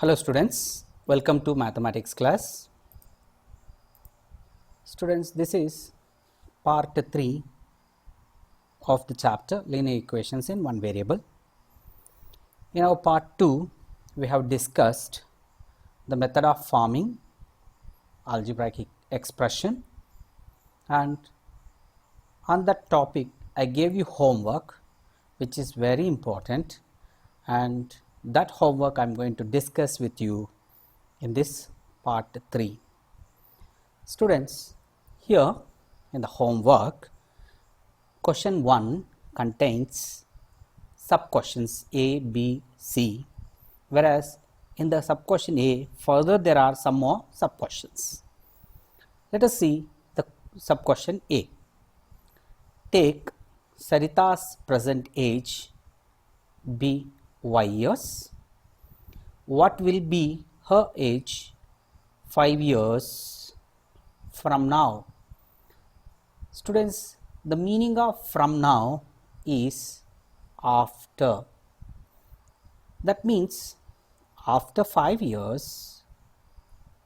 Hello students, welcome to mathematics class. Students, this is part 3 of the chapter linear equations in one variable. In our part 2, we have discussed the method of forming algebraic expression, and on that topic I gave you homework which is very important, and that homework I am going to discuss with you in this part 3. Students, here in the homework, question 1 contains sub questions A, B, C, whereas in the sub question A further there are some more sub questions. Let us see the sub question A. Take Sarita's present age be y years. What will be her age 5 years from now? Students, the meaning of from now is after. That means after 5 years,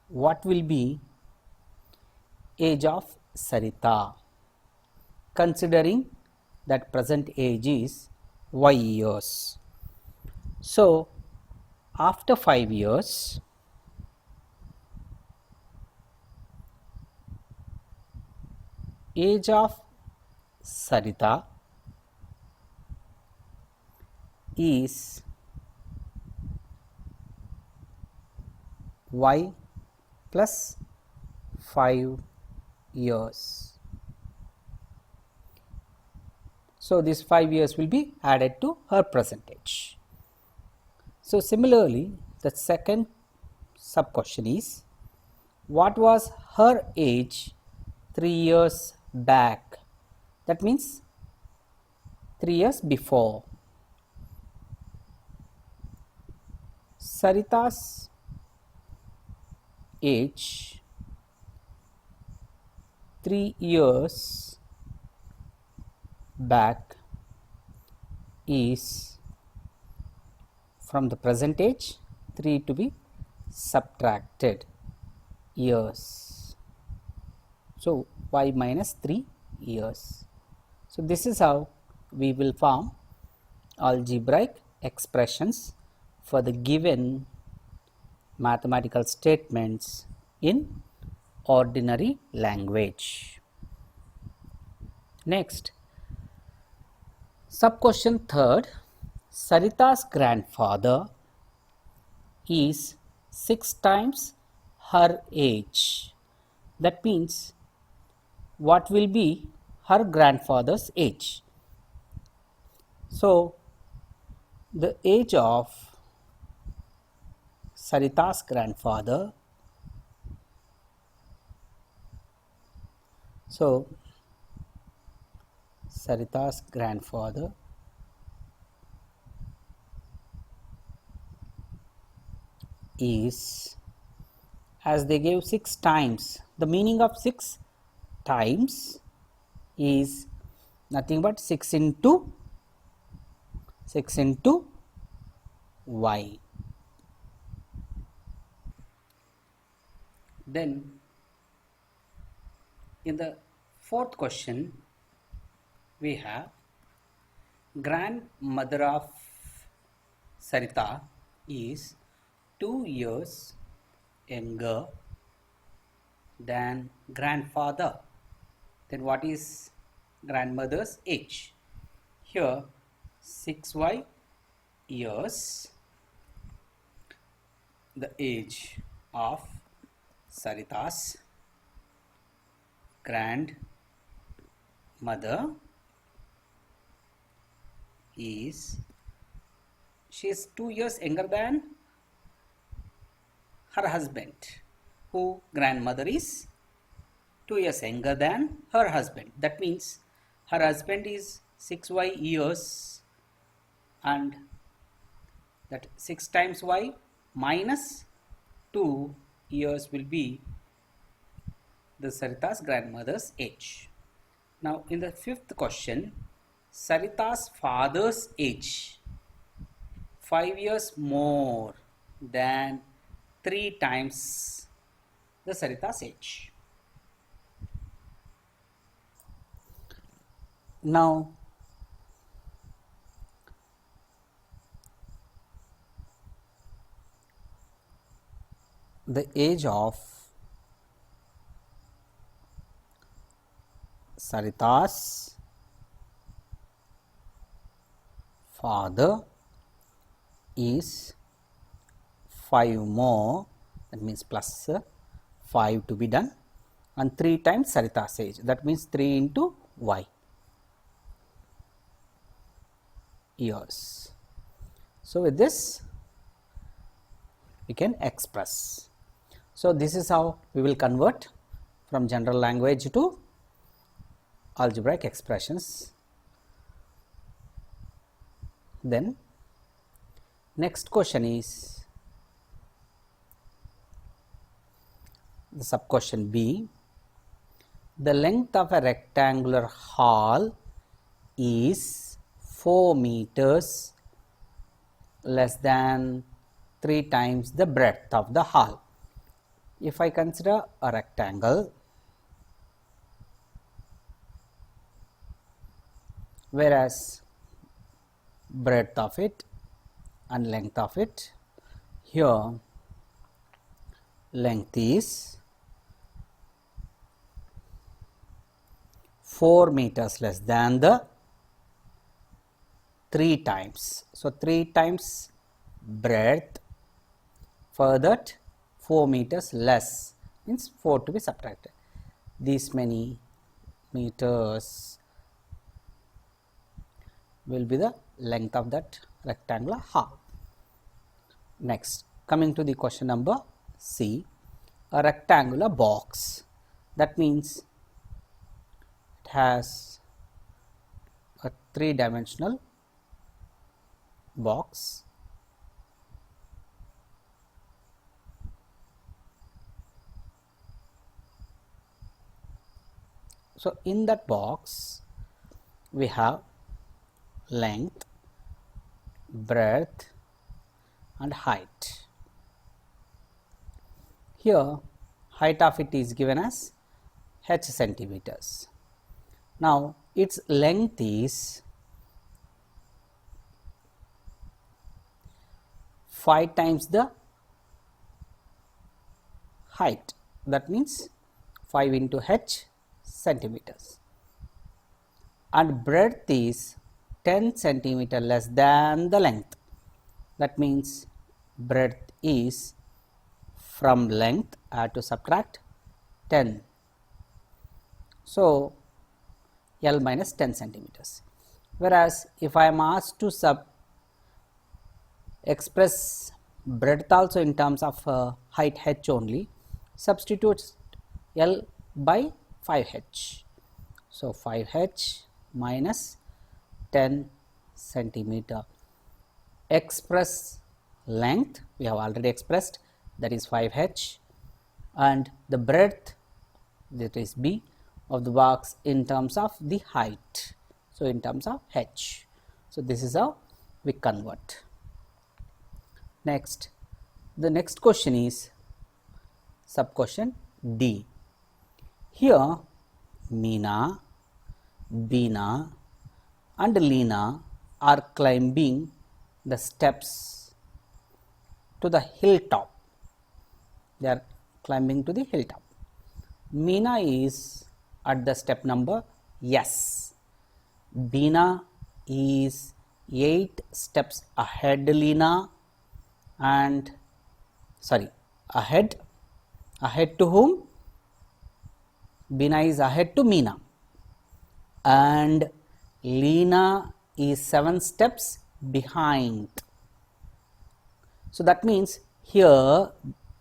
what will be age of Sarita, considering that present age is y years. So after 5 years, age of Sarita is y plus 5 years. So this 5 years will be added to her present age. So similarly, the second sub question is, what was her age 3 years back? That means 3 years before. Sarita's age 3 years back is, from the present age, 3 to be subtracted years. So y minus 3 years. So this is how we will form algebraic expressions for the given mathematical statements in ordinary language. Next, sub question third. Sarita's grandfather is 6 times her age. That means what will be her grandfather's age? So the age of Sarita's grandfather, so Sarita's grandfather is, as they gave 6 times, the meaning of 6 times is nothing but 6 into y. Then in the fourth question we have grandmother of Sarita is 2 years younger than grandfather. Then what is grandmother's age? Here 6y years, the age of Sarita's grandmother is, she is 2 years younger than her husband, who grandmother is 2 years younger than her husband. That means her husband is 6y years, and that 6 times y minus 2 years will be the Sarita's grandmother's age. Now in the fifth question, Sarita's father's age 5 years more. than 3 times the Sarita's age. Now, the age of Sarita's father is 5 more, that means plus 5 to be done, and 3 times Sarita's age, that means 3 into y years. So, with this we can express. So, this is how we will convert from general language to algebraic expressions. Then next question is the sub question B. The length of a rectangular hall is 4 meters less than 3 times the breadth of the hall. If I consider a rectangle, whereas breadth of it and length of it, here length is 4 meters less than the 3 times. So, 3 times breadth, for that 4 meters less means 4 to be subtracted. These many meters will be the length of that rectangular hall. Next, coming to the question number C, a rectangular box, that means it has a 3-dimensional box. So, in that box we have length, breadth and height. Here height of it is given as h centimeters. Now, its length is 5 times the height, that means 5 into h centimeters, and breadth is 10 centimeter less than the length, that means breadth is from length I have to subtract 10. So, L minus 10 centimeters, whereas if I am asked to express breadth also in terms of height h only, substitute L by 5h. So, 5h minus 10 centimeter. Express length we have already expressed, that is 5h, and the breadth, that is B, of the box in terms of the height, so in terms of h. So, this is how we convert. Next, the next question is sub question D. Here Meena, Beena and Leena are climbing the steps to the hilltop. They are climbing to the hilltop. Meena is at the step number S. Beena is 8 steps ahead Leena, and ahead to whom? Beena is ahead to Meena, and Leena is 7 steps behind. So, that means here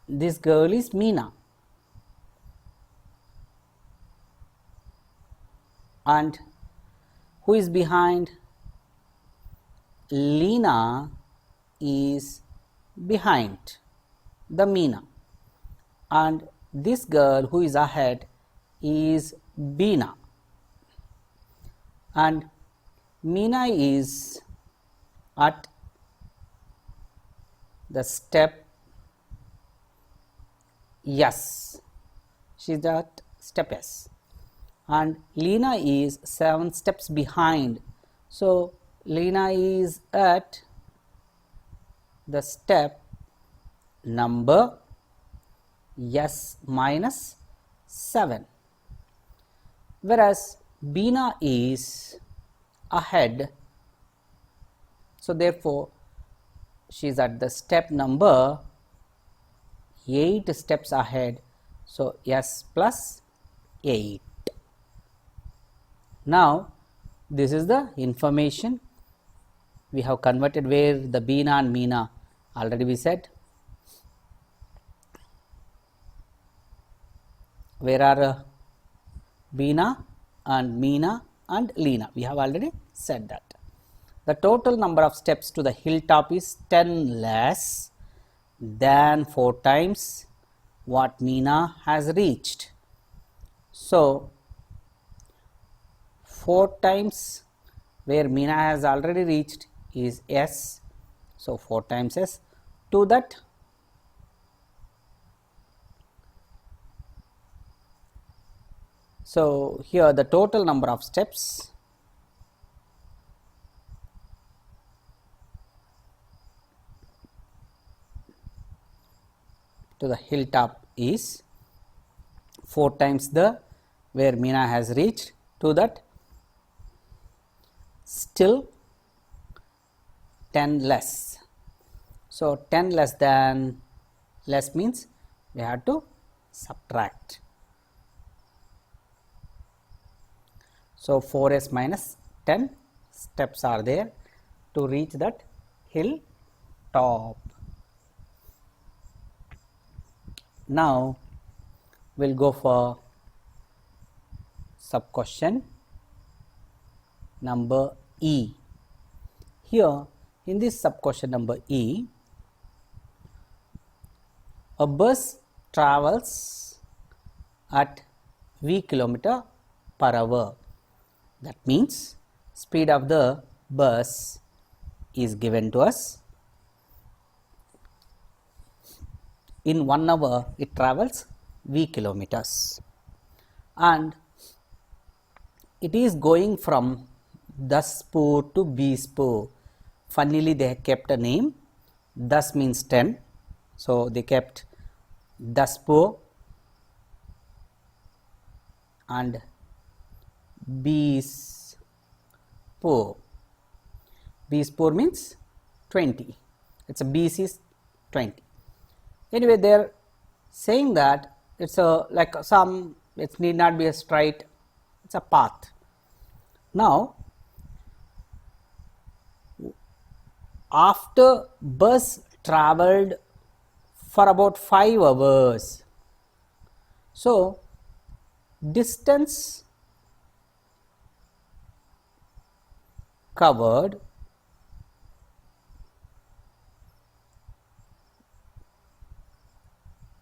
this girl is Meena, and who is behind? Leena is behind the Meena, and this girl who is ahead is Beena, and Meena is at the step S. She's at step S. And Lena is 7 steps behind. So Lena is at the step number S minus 7. Whereas Beena is ahead. So therefore, she is at the step number 8 steps ahead. So S plus 8. Now this is the information we have converted where the Beena and Meena already we said. Where are Beena and Meena and Lena? We have already said that. The total number of steps to the hilltop is 10 less than 4 times what Meena has reached. So 4 times where Meena has already reached is S. So 4 times S. To that, so here the total number of steps to the hilltop is 4 times the where Meena has reached. To that, still 10 less. So 10 less than, less means we have to subtract. So 4S minus 10 steps are there to reach that hill top. Now we'll go for sub question number E. Here in this sub question number E, a bus travels at V km per hour. That means speed of the bus is given to us. In 1 hour it travels V kilometers, and it is going from Daspur to Bispur. Funnily they kept a name. Das means 10, so they kept Daspur and Bispur. Bispur means 20. It's a BC is 20. Anyway, they are saying that it's a like some, it need not be a straight, it's a path. Now after bus travelled for about 5 hours, so distance covered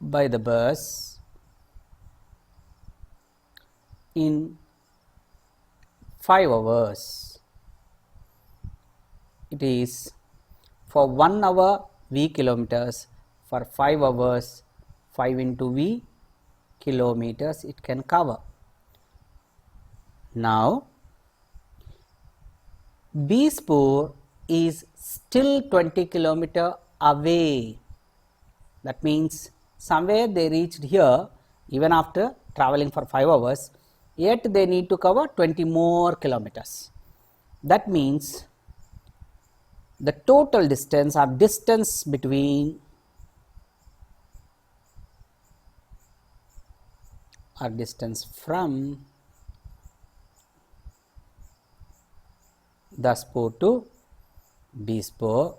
by the bus in 5 hours, it is for 1 hour V kilometers, for 5 hours 5 into V kilometers it can cover. Now Bispur is still 20 km away. That means somewhere they reached here even after travelling for 5 hours, yet they need to cover 20 more kilometers. That means the total distance or distance between or distance from Daspur to Bispur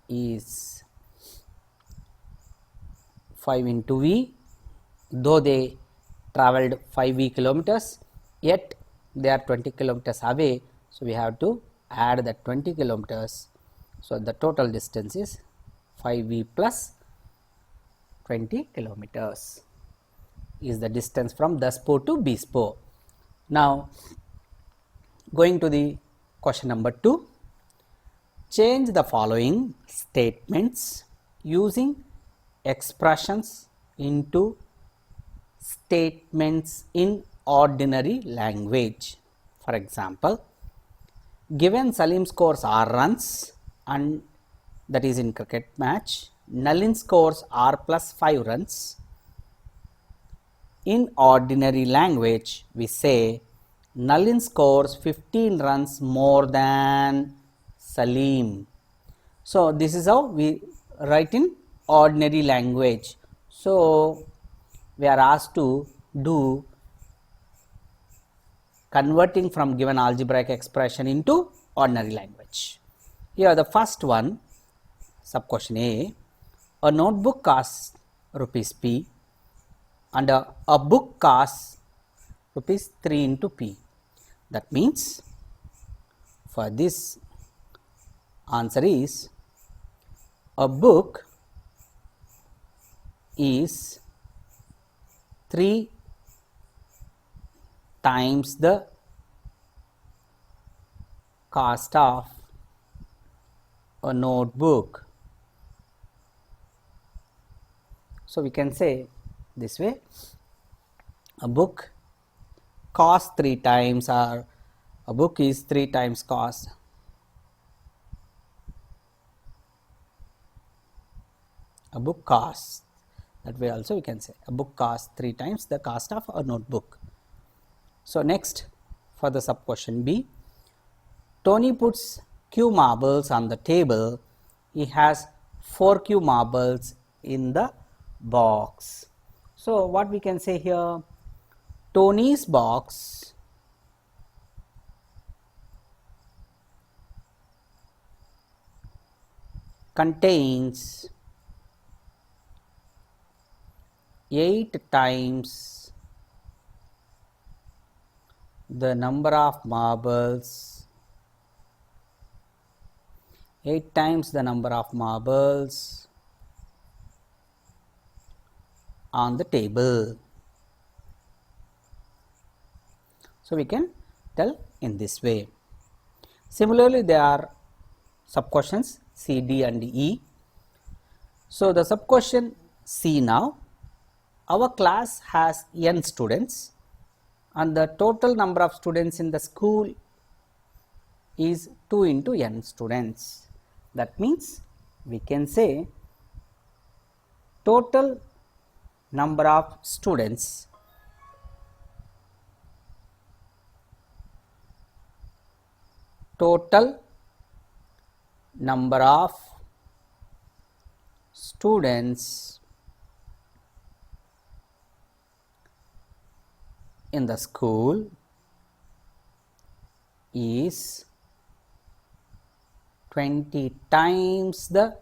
is 5 into V. Though they travelled 5V kilometers, yet they are 20 kilometers away. So we have to add that 20 kilometers. So the total distance is 5V plus 20 kilometers is the distance from Daspur to Bispur. Now going to the question number 2, change the following statements using expressions into statements in ordinary language. For example, given Salim scores R runs, and that is in cricket match, Nalin scores R plus 5 runs. In ordinary language, we say Nalin scores 15 runs more than Salim. So this is how we write in ordinary language. So we are asked to do converting from given algebraic expression into ordinary language. Here the first one, sub question A, a notebook costs rupees P and a book costs rupees 3 into P. That means for this answer is a book is 3 times the cost of a notebook. So we can say this way, a book costs 3 times, or a book is 3 times cost. A book costs, that way also we can say a book costs 3 times the cost of a notebook. So next, for the sub question B, Tony puts Q marbles on the table. He has 4 Q marbles in the box. So what we can say here, Tony's box contains 8 times the number of marbles, 8 times the number of marbles on the table. So we can tell in this way. Similarly, there are sub questions C, D and E. So the sub question C now, our class has n students and the total number of students in the school is 2 into n students. That means we can say total number of students in the school is 20 times the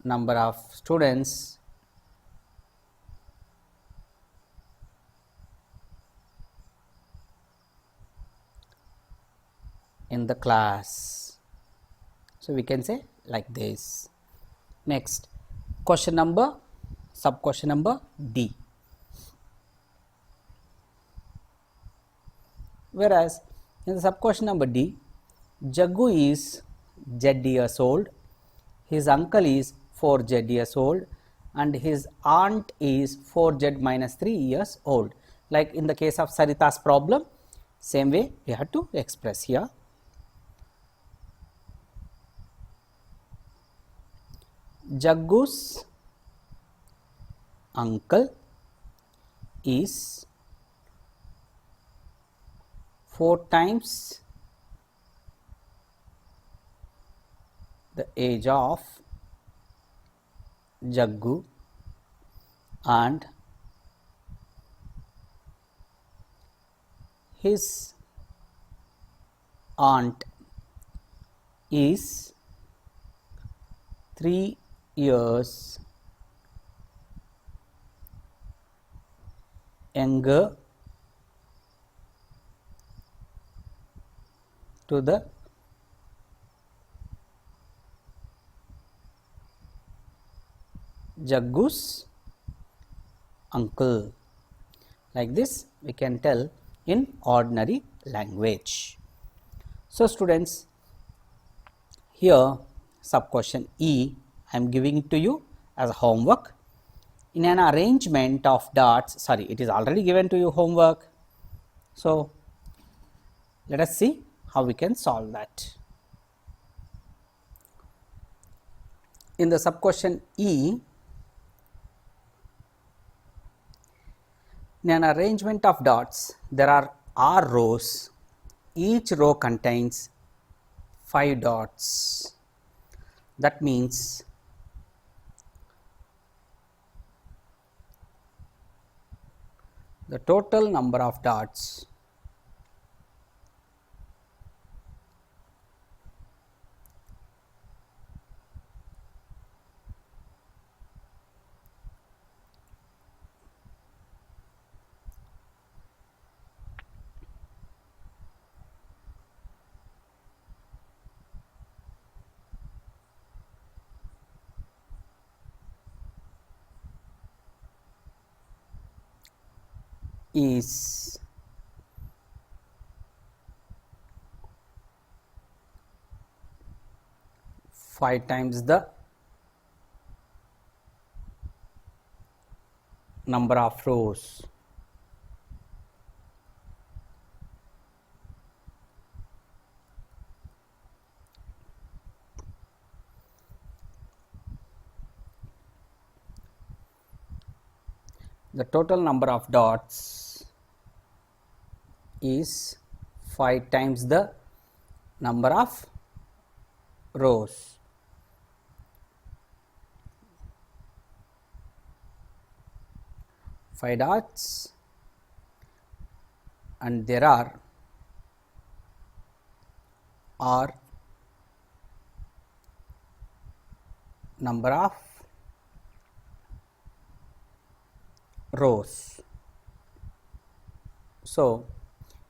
number of students in the class. So we can say like this. Next, question number, sub question number D. Whereas in the sub question number D, Jaggu is Z years old, his uncle is 4Z years old, and his aunt is 4Z minus 3 years old. Like in the case of Sarita's problem, same way we have to express here. Jaggu's uncle is 4 times the age of Jaggu, and his aunt is 3 years younger to the Jaggu's uncle. Like this we can tell in ordinary language. So students, Here sub question E I am giving it to you as homework. In an arrangement of dots, sorry, it is already given to you homework. So let us see how we can solve that. In the sub question E, in an arrangement of dots, there are R rows. Each row contains 5 dots. That means the total number of dots is 5 times the number of rows. The total number of dots is 5 times the number of rows. Five dots, and there are number of rows. So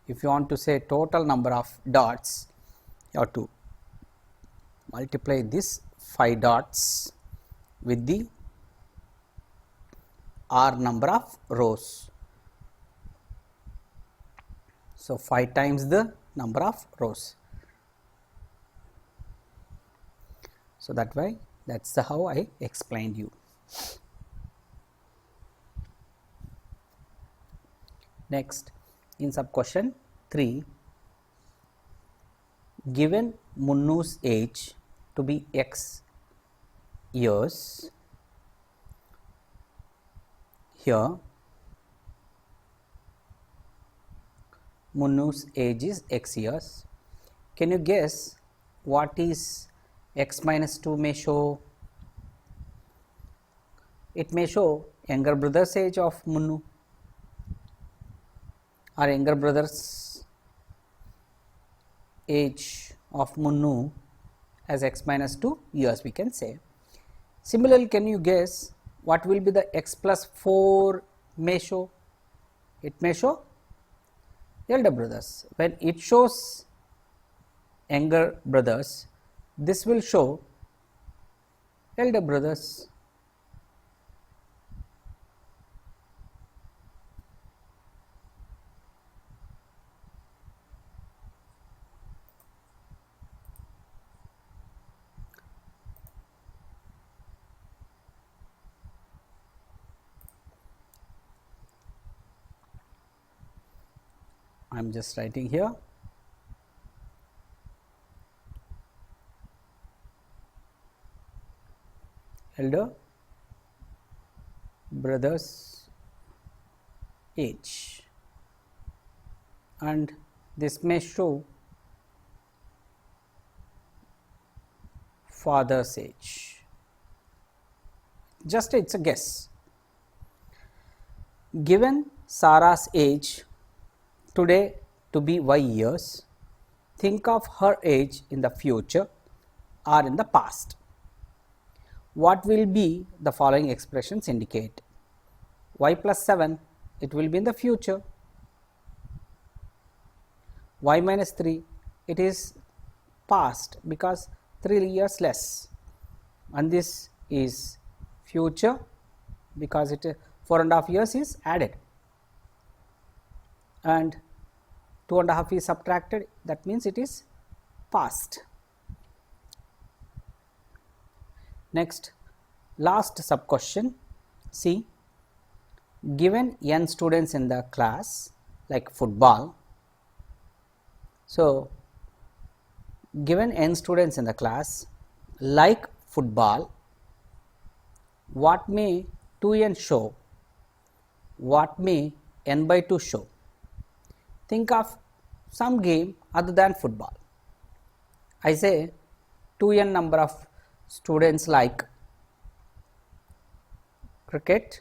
if you want to say total number of dots, you have to multiply this 5 dots with the R number of rows. So 5 times the number of rows. So that's how I explained you. Next, in sub question 3, given Munnu's age to be X years, here Munnu's age is X years. Can you guess what is X minus 2 may show? It may show younger brother's age of Munnu, or younger brother's age of Munnu as X minus 2 years, we can say. Similarly, can you guess what will be the X plus 4 may show? It may show elder brothers. When it shows younger brothers, this will show elder brothers. I am just writing here. Elder brother's age, and this may show father's age. Just it's a guess. Given Sarah's age today to be Y years, think of her age in the future or in the past. What will be the following expressions indicate? Y plus 7, it will be in the future. Y minus 3, it is past because 3 years less, and this is future because it 4.5 years is added, and 2.5 is subtracted, that means it is past. Next, last sub question. See, given n students in the class like football, so given n students in the class like football, what may 2n show? What may n by 2 show? Think of some game other than football. I say 2n number of students like cricket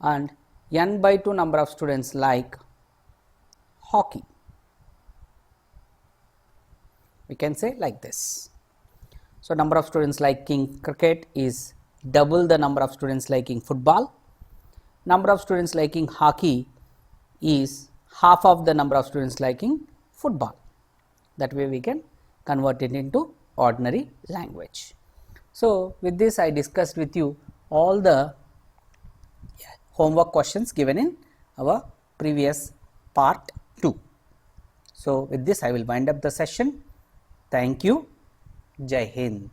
and n by 2 number of students like hockey. We can say like this. So, number of students liking cricket is double the number of students liking football. Number of students liking hockey is half of the number of students liking football. That way we can convert it into ordinary language. So, with this I discussed with you all the homework questions given in our previous part 2. So, with this I will wind up the session. Thank you. Jai Hind.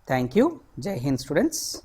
Thank you. Jai Hind, students.